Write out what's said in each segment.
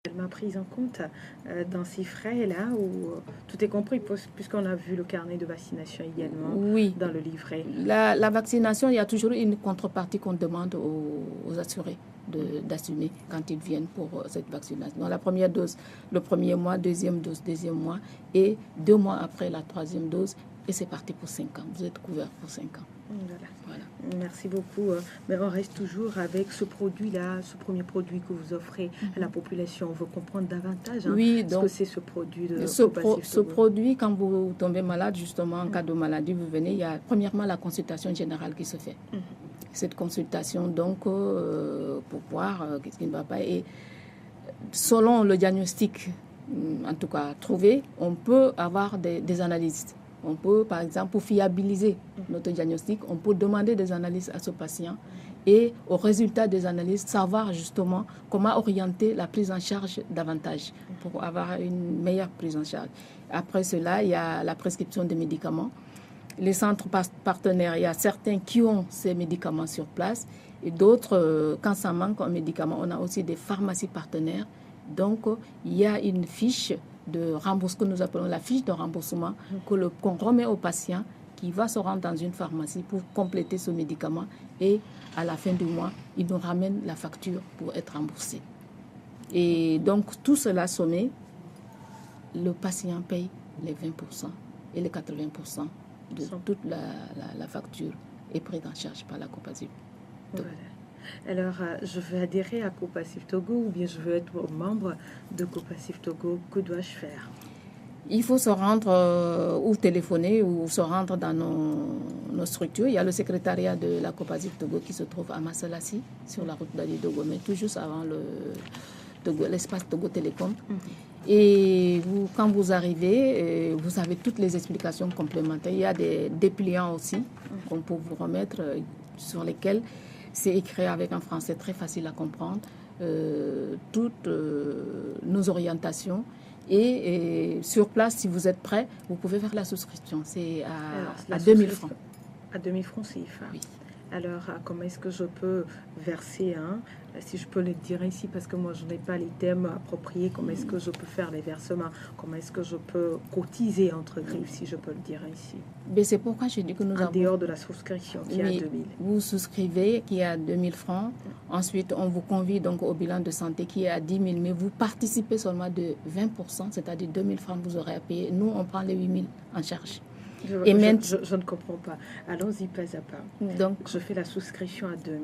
également prise en compte dans ces frais-là où tout est compris, puisqu'on a vu le carnet de vaccination également Oui. dans le livret. La vaccination, il y a toujours une contrepartie qu'on demande aux assurés d'assumer quand ils viennent pour cette vaccination. Donc, la première dose, le premier mois, deuxième dose, deuxième mois, et 2 mois après la troisième dose, et c'est parti pour 5 ans. Vous êtes couvert pour 5 ans. Voilà. Merci beaucoup. Mais on reste toujours avec ce produit-là, ce premier produit que vous offrez à la population. On veut comprendre davantage oui, ce que c'est ce produit de ce produit, quand vous tombez malade, justement, en cas de maladie, vous venez, il y a premièrement la consultation générale qui se fait. Cette consultation, donc, pour voir qu'est-ce qui ne va pas. Et selon le diagnostic, en tout cas trouvé, on peut avoir des analyses. On peut, par exemple, pour fiabiliser notre diagnostic, on peut demander des analyses à ce patient et au résultat des analyses, savoir justement comment orienter la prise en charge davantage pour avoir une meilleure prise en charge. Après cela, il y a la prescription des médicaments. Les centres partenaires, il y a certains qui ont ces médicaments sur place et d'autres, quand ça manque un médicament, on a aussi des pharmacies partenaires. Donc, il y a une fiche de remboursement, que nous appelons la fiche de remboursement, qu'on remet au patient qui va se rendre dans une pharmacie pour compléter ce médicament et à la fin du mois, il nous ramène la facture pour être remboursé. Et donc, tout cela sommé, le patient paye les 20% et les 80% de toute la facture est prise en charge par la Copasif. Voilà. Alors, je veux adhérer à Copasif Togo ou bien je veux être membre de Copasif Togo. Que dois-je faire? Il faut se rendre ou téléphoner ou se rendre dans nos structures. Il y a le secrétariat de la Copasif Togo qui se trouve à Massalassi, sur la route d'Ali Dogo, mais tout juste avant l'espace Togo Télécom. Et quand vous arrivez, vous avez toutes les explications complémentaires. Il y a des dépliants aussi qu'on peut vous remettre, sur lesquels c'est écrit avec un français très facile à comprendre, toutes nos orientations. Et sur place, si vous êtes prêt, vous pouvez faire la souscription. C'est à 2000 francs. À 2000 francs CFA. Oui. Alors, comment est-ce que je peux verser, si je peux le dire ici, parce que moi, je n'ai pas les thèmes appropriés, comment est-ce que je peux faire les versements, comment est-ce que je peux cotiser entre griffes, si je peux le dire ici. Mais c'est pourquoi je dis que nous avons... En dehors de la souscription qui est à 2000. Vous souscrivez qui est à 2000 francs. Ensuite, on vous convie donc au bilan de santé qui est à 10 000, mais vous participez seulement de 20%, c'est-à-dire 2000 francs vous aurez à payer. Nous, on prend les 8000 en charge. Je ne comprends pas. Allons-y pas à pas. Donc, je fais la souscription à 2000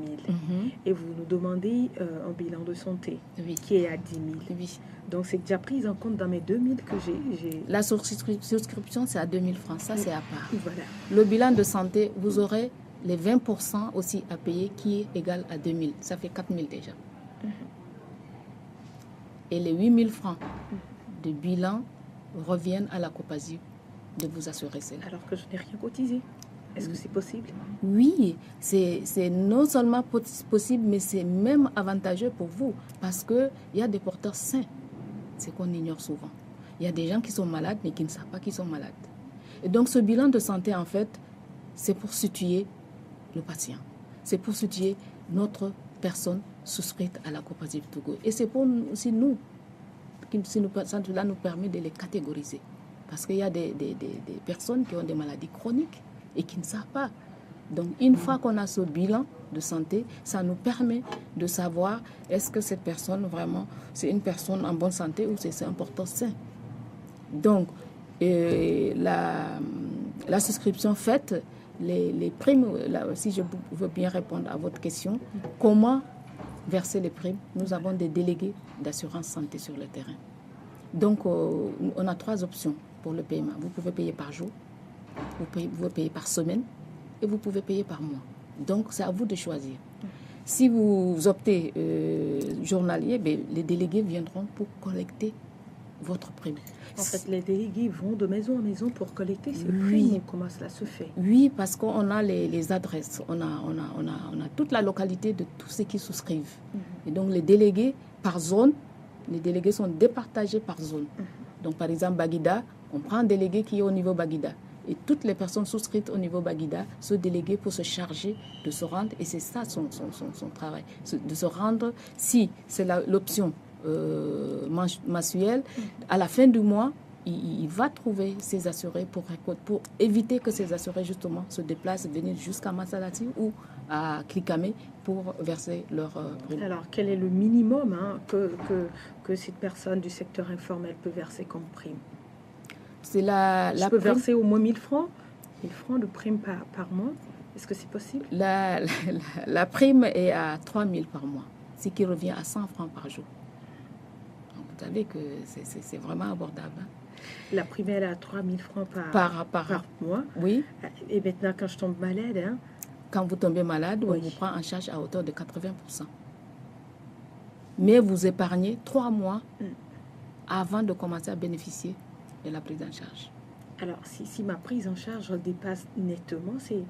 et vous nous demandez un bilan de santé qui est à 10 000. Oui. Donc, c'est déjà pris en compte dans mes 2000 que j'ai. La souscription, c'est à 2000 francs. Ça, c'est à part. Voilà. Le bilan de santé, vous aurez les 20% aussi à payer qui est égal à 2000. Ça fait 4000 déjà. Et les 8000 francs de bilan reviennent à la Copasif de vous assurer cela. Alors que je n'ai rien cotisé. Est-ce que c'est possible? Oui, c'est non seulement possible, mais c'est même avantageux pour vous parce qu'il y a des porteurs sains. C'est qu'on ignore souvent. Il y a des gens qui sont malades, mais qui ne savent pas qu'ils sont malades. Et donc, ce bilan de santé, en fait, c'est pour situer le patient. C'est pour situer notre personne souscrite à la Copasif Togo. Et c'est pour aussi nous, cela nous permet de les catégoriser. Parce qu'il y a des personnes qui ont des maladies chroniques et qui ne savent pas. Donc, une fois qu'on a ce bilan de santé, ça nous permet de savoir est-ce que cette personne, vraiment, c'est une personne en bonne santé ou c'est un porteur sain. Donc, la souscription faite, les primes, si je veux bien répondre à votre question, comment verser les primes? Nous avons des délégués d'assurance santé sur le terrain. Donc, on a 3 options pour le paiement. Vous pouvez payer par jour, vous pouvez payer par semaine et vous pouvez payer par mois. Donc, c'est à vous de choisir. Si vous optez journalier, les délégués viendront pour collecter votre prime. En fait, les délégués vont de maison en maison pour collecter ces primes. Comment cela se fait? Oui, parce qu'on a les adresses, on a toute la localité de tous ceux qui souscrivent. Et donc, les délégués par zone, les délégués sont départagés par zone. Donc, par exemple, Baguida, on prend un délégué qui est au niveau Baguida. Et toutes les personnes souscrites au niveau Baguida, ce délégué pour se charger de se rendre, et c'est ça son travail, de se rendre, si c'est l'option mensuel, à la fin du mois, il va trouver ses assurés pour éviter que ces assurés, justement, se déplacent, venir jusqu'à Massalati ou à Klikame pour verser leur prime. Alors, quel est le minimum que cette personne du secteur informel peut verser comme prime? C'est Je peux verser au moins 1000 francs 1000 francs de prime par mois. Est-ce que c'est possible? La prime est à 3000 par mois, ce qui revient à 100 francs par jour. Donc, vous savez que c'est vraiment abordable. Hein? La prime elle est à 3000 francs par mois. Oui. Et maintenant, quand je tombe malade... Hein? Quand vous tombez malade, on vous prend en charge à hauteur de 80%. Mais vous épargnez 3 mois avant de commencer à bénéficier de la prise en charge. Alors, si ma prise en charge dépasse nettement, c'est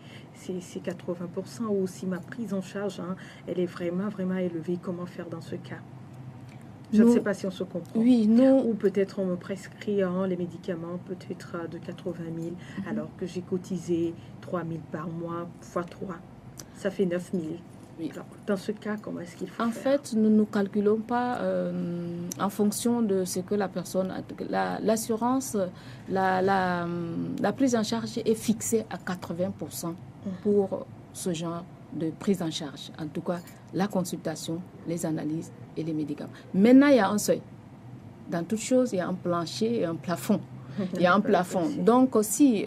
80%, ou si ma prise en charge, elle est vraiment, vraiment élevée, comment faire dans ce cas? Je ne sais pas si on se comprend. Oui, non. Ou peut-être on me prescrit les médicaments peut-être de 80 000, alors que j'ai cotisé 3 000 par mois fois 3. Ça fait 9 000. Oui. Alors, dans ce cas, comment est-ce qu'il faut faire? En fait, nous ne calculons pas en fonction de ce que la personne a. L'assurance, la prise en charge est fixée à 80% pour ce genre de prise en charge. En tout cas, la consultation, les analyses et les médicaments. Maintenant, il y a un seuil. Dans toute chose, il y a un plancher et un plafond. Il y a un plafond. Donc, si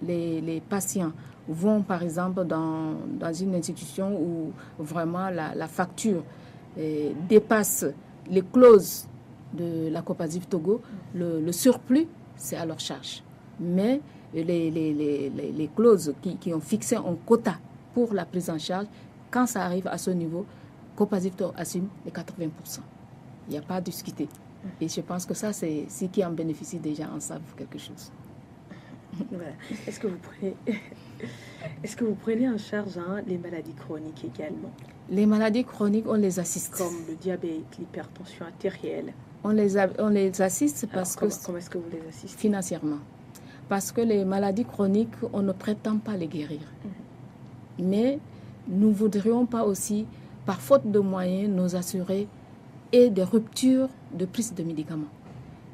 les patients vont, par exemple, dans une institution où vraiment la facture dépasse les clauses de la Coopasive Togo, le surplus, c'est à leur charge. Mais les clauses qui ont fixé un quota pour la prise en charge, quand ça arrive à ce niveau, Coopasive Togo assume les 80%. Il n'y a pas à discuter. Et je pense que ça, c'est ceux qui en bénéficient déjà en savent quelque chose. Voilà. Est-ce que vous prenez en charge les maladies chroniques également? Les maladies chroniques, on les assiste. Comme le diabète, l'hypertension artérielle. On les assiste parce que... Comment est-ce que vous les assistez? Financièrement. Parce que les maladies chroniques, on ne prétend pas les guérir. Mais nous ne voudrions pas aussi, par faute de moyens, nous assurer et des ruptures de prise de médicaments.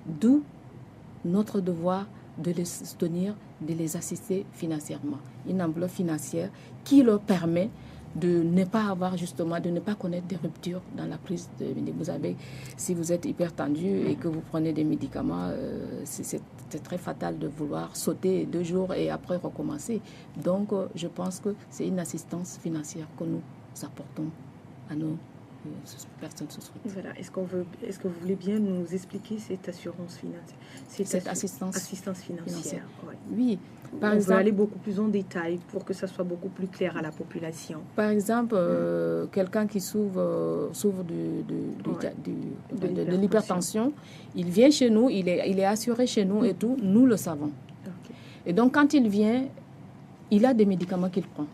D'où notre devoir de les soutenir, de les assister financièrement. Une enveloppe financière qui leur permet de ne pas avoir justement, de ne pas connaître des ruptures dans la prise de médicaments. Vous savez, si vous êtes hypertendu et que vous prenez des médicaments, c'est très fatal de vouloir sauter 2 jours et après recommencer. Donc, je pense que c'est une assistance financière que nous apportons à nos personnes souffrantes. Voilà. Est-ce que vous voulez bien nous expliquer cette assurance financière, cette assistance financière. Ouais. Oui. On veut aller beaucoup plus en détail pour que ça soit beaucoup plus clair à la population. Par exemple, quelqu'un qui souffre de l'hypertension, il vient chez nous, il est assuré chez nous et tout, nous le savons. Okay. Et donc, quand il vient, il a des médicaments qu'il prend.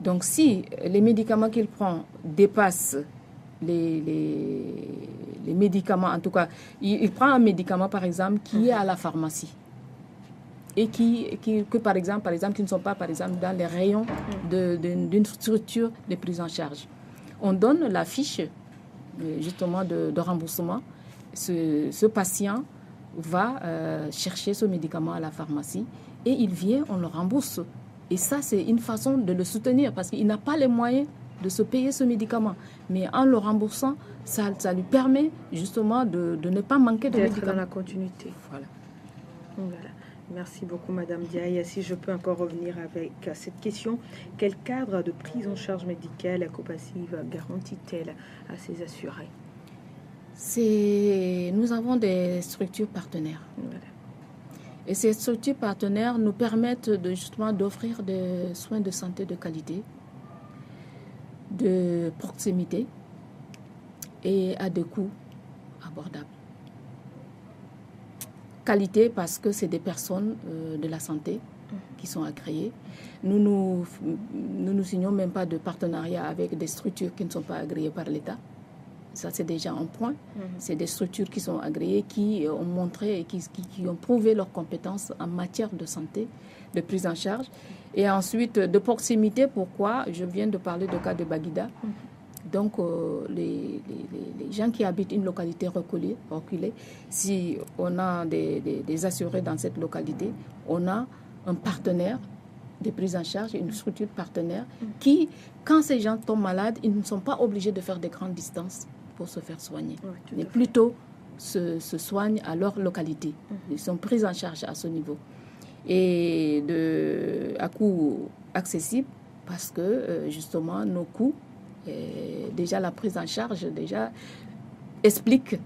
Donc, si les médicaments qu'il prend dépassent les médicaments, en tout cas, il prend un médicament, par exemple, qui est à la pharmacie et que par exemple, qui ne sont pas, par exemple, dans les rayons d'une structure de prise en charge. On donne la fiche, justement, de remboursement. Ce patient va chercher ce médicament à la pharmacie et il vient, on le rembourse. Et ça, c'est une façon de le soutenir parce qu'il n'a pas les moyens de se payer ce médicament. Mais en le remboursant, ça lui permet justement de ne pas manquer de médicaments. D'être dans la continuité. Voilà. Merci beaucoup, Madame Diaye. Si je peux encore revenir avec cette question, quel cadre de prise en charge médicale la Coopasive garantit-elle à ses assurés? Nous avons des structures partenaires. Voilà. Et ces structures partenaires nous permettent justement d'offrir des soins de santé de qualité, de proximité et à des coûts abordables. Qualité parce que c'est des personnes de la santé qui sont agréées. Nous signons même pas de partenariat avec des structures qui ne sont pas agréées par l'État. Ça, c'est déjà un point. C'est des structures qui sont agréées, qui ont montré et qui ont prouvé leurs compétences en matière de santé, de prise en charge. Et ensuite, de proximité, pourquoi? Je viens de parler du cas de Baguida. Donc, les gens qui habitent une localité reculée, si on a des assurés dans cette localité, on a un partenaire de prise en charge, une structure partenaire qui, quand ces gens tombent malades, ils ne sont pas obligés de faire des grandes distances pour se faire soigner, mais plutôt se soignent à leur localité. Ils sont pris en charge à ce niveau. Et à coût accessible, parce que justement nos coûts, déjà la prise en charge déjà explique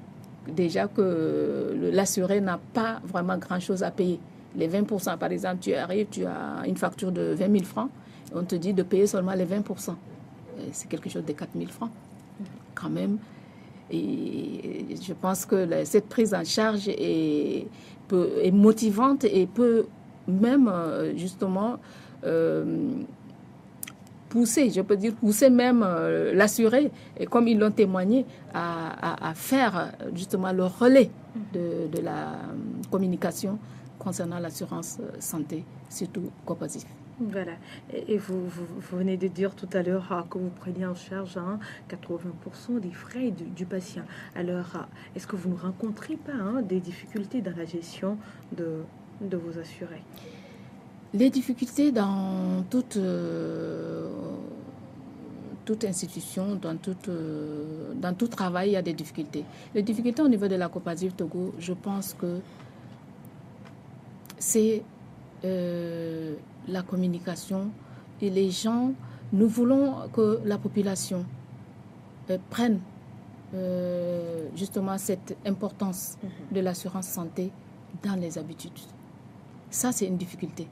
déjà que l'assuré n'a pas vraiment grand-chose à payer. Les 20%, par exemple, tu arrives, tu as une facture de 20 000 francs, on te dit de payer seulement les 20%. C'est quelque chose de 4 000 francs, quand même. Et je pense que cette prise en charge est motivante et peut même, justement, pousser même l'assuré, et comme ils l'ont témoigné, à faire justement le relais de la communication concernant l'assurance santé, surtout Copasif. Voilà. Et vous venez de dire tout à l'heure que vous preniez en charge 80% des frais du patient. Alors, est-ce que vous ne rencontrez pas des difficultés dans la gestion de vos assurés? Les difficultés dans toute institution, dans tout travail, il y a des difficultés. Les difficultés au niveau de la Copasif Togo, je pense que c'est la communication et les gens. Nous voulons que la population prenne justement cette importance de l'assurance santé dans les habitudes. Ça, c'est une difficulté.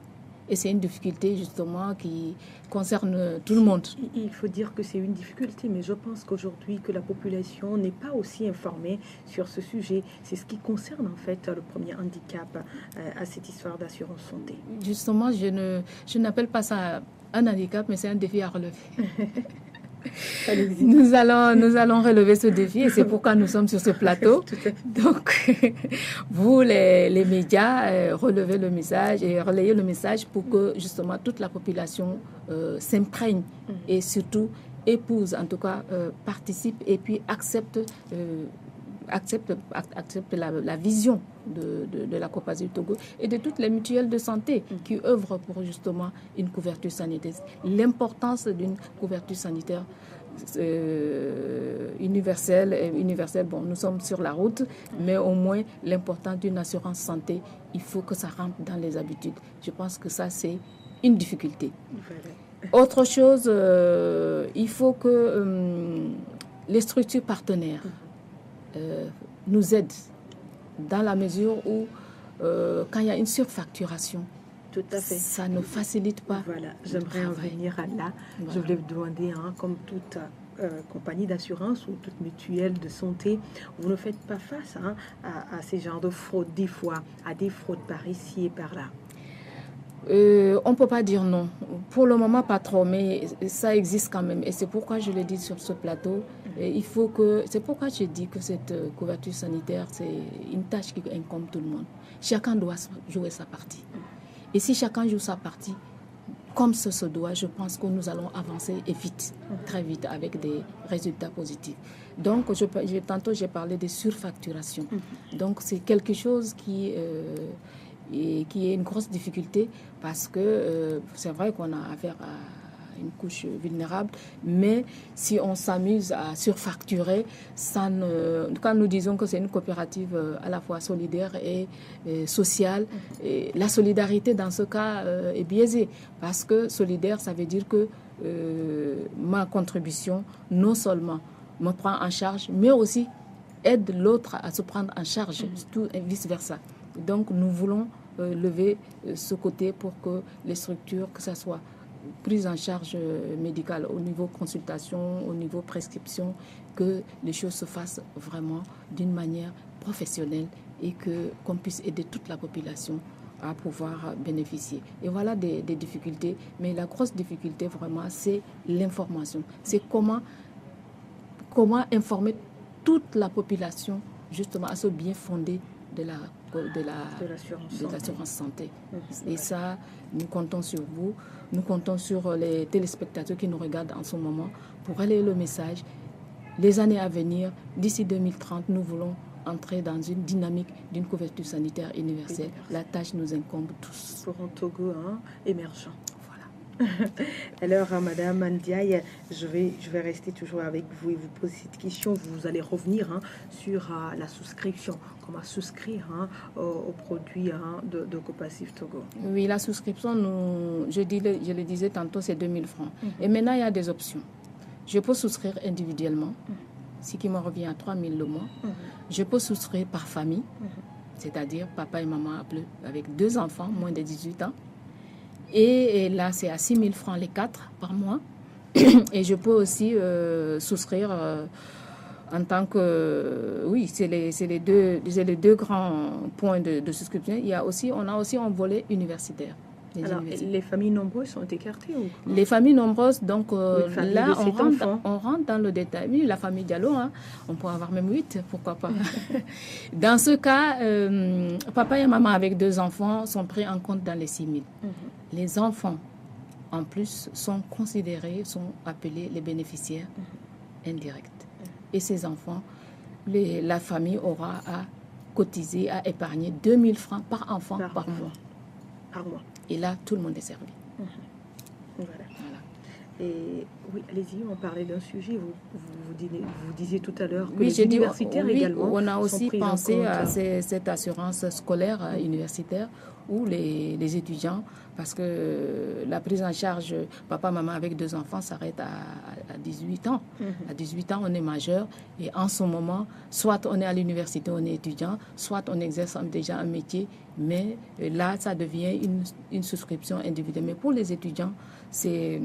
Et c'est une difficulté justement qui concerne tout le monde. Il faut dire que c'est une difficulté, mais je pense qu'aujourd'hui que la population n'est pas aussi informée sur ce sujet. C'est ce qui concerne en fait le premier handicap à cette histoire d'assurance santé. Justement, je n'appelle pas ça un handicap, mais c'est un défi à relever. Nous allons relever ce défi et c'est pourquoi nous sommes sur ce plateau. Donc, vous, les médias, relevez le message et relayez le message pour que justement toute la population s'imprègne et surtout épouse, en tout cas participe et puis accepte la vision de la Copasif Togo et de toutes les mutuelles de santé qui œuvrent pour justement une couverture sanitaire. L'importance d'une couverture sanitaire universelle, bon, nous sommes sur la route, mais au moins l'importance d'une assurance santé, il faut que ça rentre dans les habitudes. Je pense que ça, c'est une difficulté. Autre chose, il faut que les structures partenaires nous aident dans la mesure où quand il y a une surfacturation, tout à fait, ça ne facilite pas. Voilà, j'aimerais en venir à là. Voilà. Je voulais vous demander, comme toute compagnie d'assurance ou toute mutuelle de santé, vous ne faites pas face à ces genres de fraudes, des fois, à des fraudes par ici et par là? On ne peut pas dire non. Pour le moment, pas trop, mais ça existe quand même. Et c'est pourquoi je le dis sur ce plateau. C'est pourquoi je dis que cette couverture sanitaire, c'est une tâche qui incombe tout le monde. Chacun doit jouer sa partie. Et si chacun joue sa partie, comme ce se doit, je pense que nous allons avancer et vite, très vite, avec des résultats positifs. Donc, tantôt, j'ai parlé de surfacturation. Donc, c'est quelque chose qui est une grosse difficulté parce que c'est vrai qu'on a affaire à une couche vulnérable, mais si on s'amuse à surfacturer, quand nous disons que c'est une coopérative à la fois solidaire et sociale, et la solidarité dans ce cas est biaisée parce que solidaire, ça veut dire que ma contribution non seulement me prend en charge, mais aussi aide l'autre à se prendre en charge, tout et vice-versa. Donc nous voulons lever ce côté pour que les structures, que ce soit prise en charge médicale au niveau consultation, au niveau prescription, que les choses se fassent vraiment d'une manière professionnelle et qu'on puisse aider toute la population à pouvoir bénéficier. Et voilà des difficultés, mais la grosse difficulté vraiment, c'est l'information. C'est comment informer toute la population justement à ce bien fondé de l'assurance santé. Et ça, nous comptons sur vous, nous comptons sur les téléspectateurs qui nous regardent en ce moment pour relayer le message. Les années à venir, d'ici 2030, nous voulons entrer dans une dynamique d'une couverture sanitaire universelle. La tâche nous incombe tous. Pour un Togo émergent. Alors, Madame Ndiaye, je vais rester toujours avec vous et vous poser cette question. Vous allez revenir sur la souscription. Comment souscrire aux produits de Copacif Togo? Oui, la souscription, je le disais tantôt, c'est 2000 francs. Et maintenant, il y a des options. Je peux souscrire individuellement, ce qui me revient à 3000 le mois. Je peux souscrire par famille, c'est-à-dire papa et maman avec 2 enfants, moins de 18 ans. Et là, c'est à 6 000 francs les 4 par mois. Et je peux aussi souscrire en tant que... Oui, c'est les deux grands points de souscription. On a aussi un volet universitaire. Alors, les familles nombreuses sont écartées ou... Les familles nombreuses, donc là, on rentre dans le détail. Oui, la famille Diallo, on peut avoir même 8, pourquoi pas. Dans ce cas, papa et maman avec 2 enfants sont pris en compte dans les 6 000. Les enfants, en plus, sont considérés, sont appelés les bénéficiaires indirects. Et ces enfants, la famille aura à cotiser, à épargner 2000 francs par enfant par mois. Par mois. Et là, tout le monde est servi. Voilà. Et oui, allez-y, on parlait d'un sujet. Vous disiez tout à l'heure que les universitaires également. On a aussi pensé à cette assurance scolaire universitaire où les étudiants, parce que la prise en charge papa, maman avec 2 enfants s'arrête à 18 ans. À 18 ans, on est majeur et en ce moment, soit on est à l'université, on est étudiant, soit on exerce déjà un métier, mais là, ça devient une souscription individuelle. Mais pour les étudiants, c'est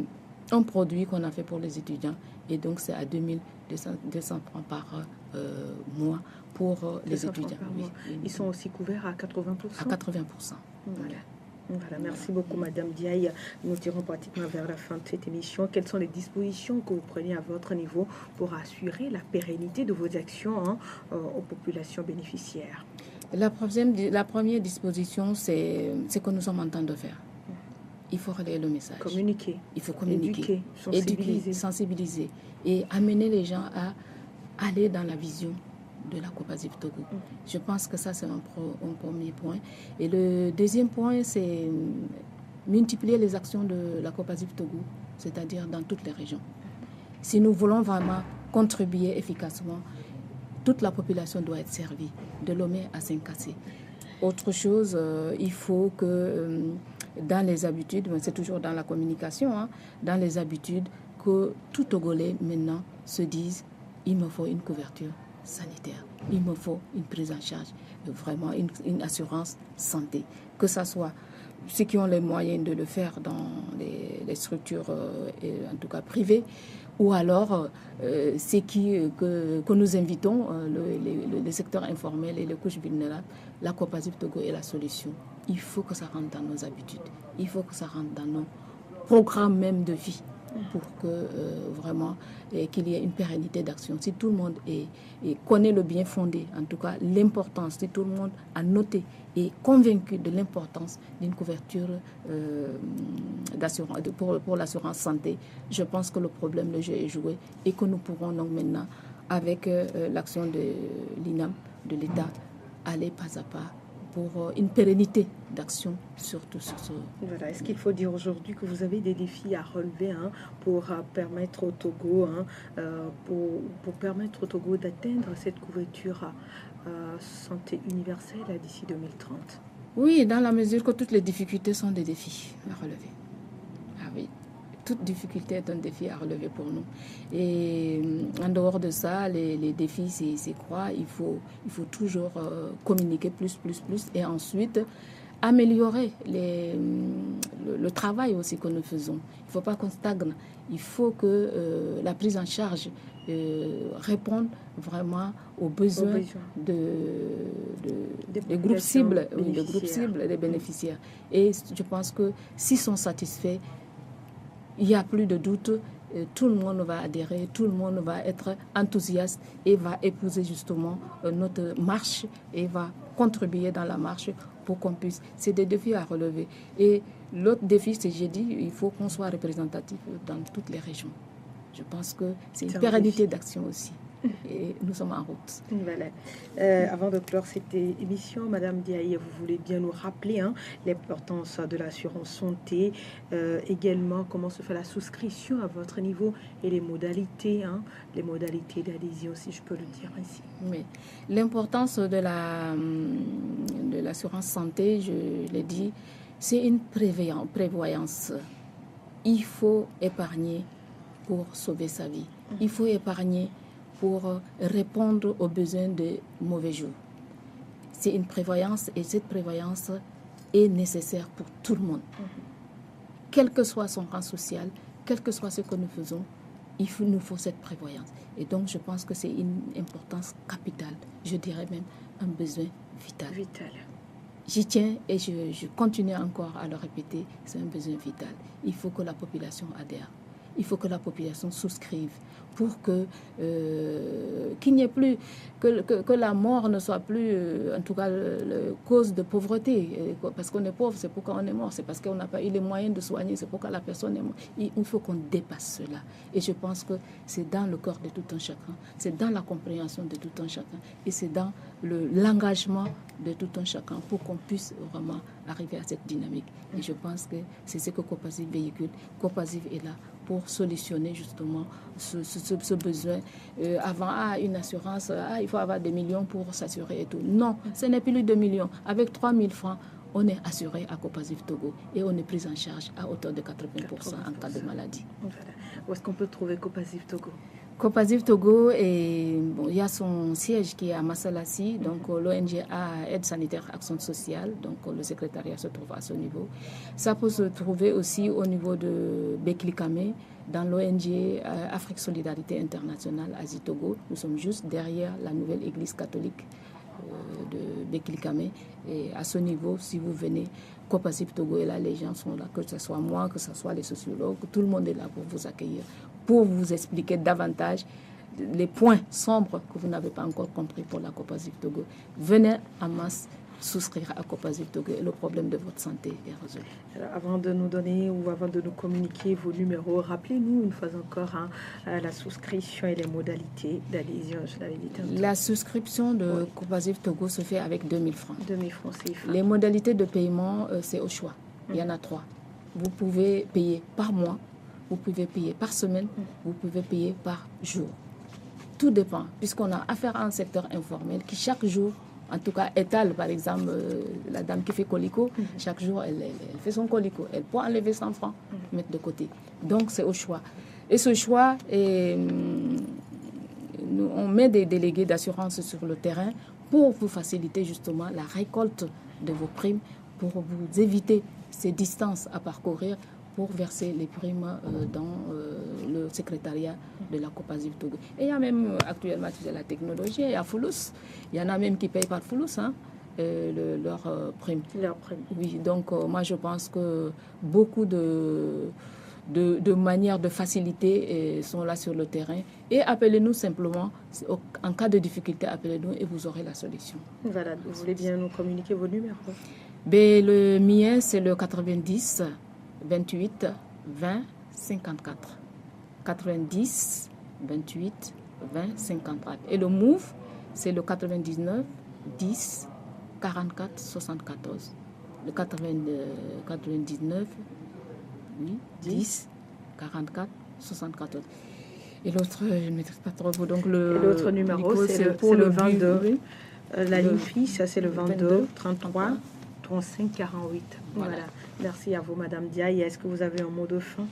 un produit qu'on a fait pour les étudiants et donc c'est à 2200 francs par mois pour les étudiants. Oui. Ils sont aussi couverts à 80%. À 80%. Voilà, merci beaucoup Madame Ndiaye. Nous tirons pratiquement vers la fin de cette émission. Quelles sont les dispositions que vous prenez à votre niveau pour assurer la pérennité de vos actions aux populations bénéficiaires? La première disposition, c'est ce que nous sommes en train de faire. Il faut relayer le message. Communiquer. Il faut communiquer. Éduquer, sensibiliser. Et amener les gens à aller dans la vision de la Copacif Togo. Je pense que ça, c'est un premier point. Et le deuxième point, c'est multiplier les actions de la Copacif Togo, c'est-à-dire dans toutes les régions. Si nous voulons vraiment contribuer efficacement, toute la population doit être servie, de Lomé à Saint-Cassé. Autre chose, il faut que dans les habitudes, c'est toujours dans la communication, dans les habitudes, que tout Togolais maintenant se dise il me faut une couverture sanitaire, il me faut une prise en charge, vraiment une assurance santé, que ce soit ceux qui ont les moyens de le faire dans les structures, en tout cas privées, ou alors ceux que nous invitons, le secteur informel et les couches vulnérables. La Copacif Togo est la solution. Il faut que ça rentre dans nos habitudes, il faut que ça rentre dans nos programmes même de vie pour que vraiment qu'il y ait une pérennité d'action. Si tout le monde connaît le bien fondé, en tout cas l'importance, si tout le monde a noté et convaincu de l'importance d'une couverture d'assurance pour l'assurance santé, je pense que le problème, le jeu est joué et que nous pourrons donc maintenant, avec l'action de l'INAM, de l'État, aller pas à pas pour une pérennité d'action, surtout sur ce... Voilà. Est-ce qu'il faut dire aujourd'hui que vous avez des défis à relever pour permettre au Togo, pour permettre au Togo d'atteindre cette couverture santé universelle d'ici 2030? Oui, dans la mesure que toutes les difficultés sont des défis à relever. Ah oui, toute difficulté est un défi à relever pour nous. Et en dehors de ça, les défis, c'est quoi? Il faut toujours communiquer plus. Et ensuite, améliorer le travail aussi que nous faisons. Il ne faut pas qu'on stagne. Il faut que la prise en charge réponde vraiment aux besoins des groupes cibles, des bénéficiaires. Et je pense que s'ils sont satisfaits, il n'y a plus de doute tout le monde va adhérer, tout le monde va être enthousiaste et va épouser justement notre marche et va contribuer dans la marche pour qu'on puisse. C'est des défis à relever. Et l'autre défi, c'est, j'ai dit, il faut qu'on soit représentatif dans toutes les régions. Je pense que c'est une pérennité d'action aussi. Et nous sommes en route. Voilà. Avant de clore cette émission, Madame Diaye, vous voulez bien nous rappeler l'importance de l'assurance santé, également comment se fait la souscription à votre niveau et les modalités d'adhésion, si je peux le dire ainsi. Oui. L'importance de l'assurance santé, je l'ai dit, c'est une prévoyance. Il faut épargner pour sauver sa vie. Il faut épargner pour répondre aux besoins de mauvais jours. C'est une prévoyance et cette prévoyance est nécessaire pour tout le monde. Quel que soit son rang social, quel que soit ce que nous faisons, nous faut cette prévoyance. Et donc, je pense que c'est une importance capitale, je dirais même un besoin vital. J'y tiens et je continue encore à le répéter, c'est un besoin vital. Il faut que la population adhère. Il faut que la population souscrive pour qu'il n'y ait plus, que la mort ne soit plus, en tout cas, cause de pauvreté. Parce qu'on est pauvre, c'est pourquoi on est mort. C'est parce qu'on n'a pas eu les moyens de soigner, c'est pourquoi la personne est morte. Il faut qu'on dépasse cela. Et je pense que c'est dans le corps de tout un chacun, c'est dans la compréhension de tout un chacun, et c'est dans l'engagement de tout un chacun pour qu'on puisse vraiment arriver à cette dynamique. Et je pense que c'est ce que Copasif véhicule. Copasif est là pour solutionner justement ce besoin. Avant, une assurance, il faut avoir des millions pour s'assurer et tout. Non, ce n'est plus 2 millions. Avec 3 000 francs, on est assuré à Copasif Togo et on est pris en charge à hauteur de 80% en cas de maladie. Voilà. Où est-ce qu'on peut trouver Copasif Togo? Copasif Togo, il y a son siège qui est à Massalassi, donc l'ONG a Aide sanitaire action sociale, donc le secrétariat se trouve à ce niveau. Ça peut se trouver aussi au niveau de Beklikame, dans l'ONG Afrique Solidarité Internationale Asie Togo. Nous sommes juste derrière la nouvelle église catholique de Beklikame. Et à ce niveau, si vous venez, Copasif Togo et là, les gens sont là, que ce soit moi, que ce soit les sociologues, tout le monde est là pour vous accueillir, pour vous expliquer davantage les points sombres que vous n'avez pas encore compris pour la Copasif Togo. Venez en masse souscrire à Copasif Togo et le problème de votre santé est résolu. Alors, avant de nous donner ou avant de nous communiquer vos numéros, rappelez-nous une fois encore la souscription et les modalités d'adhésion. Je l'avais dit tantôt. La souscription de Copasif Togo se fait avec 2 000 francs. 2 000 francs CFA. Les modalités de paiement, c'est au choix. Il y en a 3. Vous pouvez payer par mois, vous pouvez payer par semaine, vous pouvez payer par jour. Tout dépend, puisqu'on a affaire à un secteur informel qui chaque jour, en tout cas, étale, par exemple, la dame qui fait colico, chaque jour, elle fait son colico. Elle peut enlever 100 francs, mettre de côté. Donc, c'est au choix. Et ce choix, on met des délégués d'assurance sur le terrain pour vous faciliter justement la récolte de vos primes, pour vous éviter ces distances à parcourir pour verser les primes dans le secrétariat de la Copasif Togo. Et il y a même actuellement, tu sais, la technologie, il y a Foulous. Il y en a même qui payent par Foulous leurs primes. Oui, donc moi je pense que beaucoup de manières de faciliter sont là sur le terrain. Et appelez-nous simplement, en cas de difficulté, appelez-nous et vous aurez la solution. Voilà, vous voulez bien nous communiquer vos numéros? Le mien, c'est le 90 28 20 54. 90 28 20 54. Et le MOVE, c'est le 99 10 44 74. Le 99 10 44 74. Et l'autre, je ne maîtrise pas trop. Donc l'autre numéro, c'est pour le 22. Oui. La ligne fixe, ça c'est le 22 33 35 48. Voilà. Merci à vous, Madame Diaye. Est-ce que vous avez un mot de fin?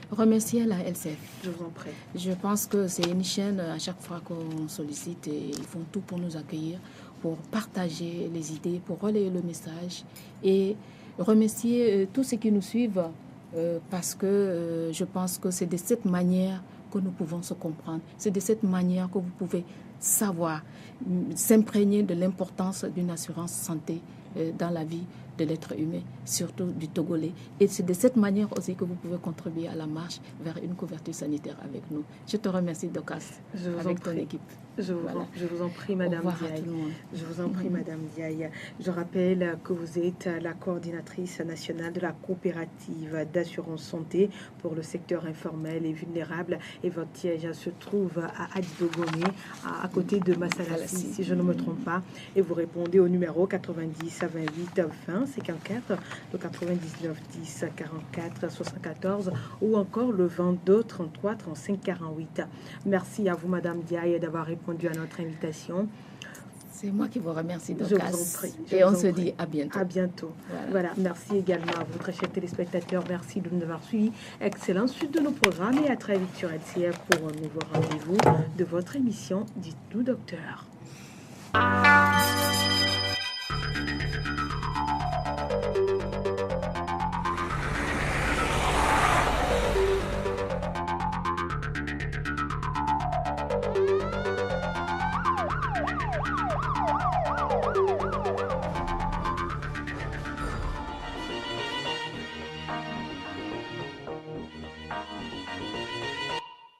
Remercier la LCF. Je vous en prie. Je pense que c'est une chaîne, à chaque fois qu'on sollicite, et ils font tout pour nous accueillir, pour partager les idées, pour relayer le message, et remercier tous ceux qui nous suivent, parce que je pense que c'est de cette manière que nous pouvons se comprendre. C'est de cette manière que vous pouvez savoir, s'imprégner de l'importance d'une assurance santé dans la vie de l'être humain, surtout du Togolais. Et c'est de cette manière aussi que vous pouvez contribuer à la marche vers une couverture sanitaire avec nous. Je te remercie, Docas, avec ton équipe. Je vous en prie, Madame Diaye. Je vous en prie, Madame Diaye. Je rappelle que vous êtes la coordinatrice nationale de la coopérative d'assurance santé pour le secteur informel et vulnérable. Et votre siège se trouve à Adibogomé, à côté de Massalassi, si je ne me trompe pas. Et vous répondez au numéro 90 28 20 54, le 99 10 44 74 ou encore le 22 33 35 48. Merci à vous, Madame Diaye, d'avoir répondu à notre invitation. C'est moi qui vous remercie, Docas. Je vous en prie. Et on se dit à bientôt. À bientôt. Voilà. Merci également à vous, très chers téléspectateurs. Merci de nous avoir suivis. Excellente suite de nos programmes et à très vite sur LCF pour un nouveau rendez-vous de votre émission Dites-nous, docteur.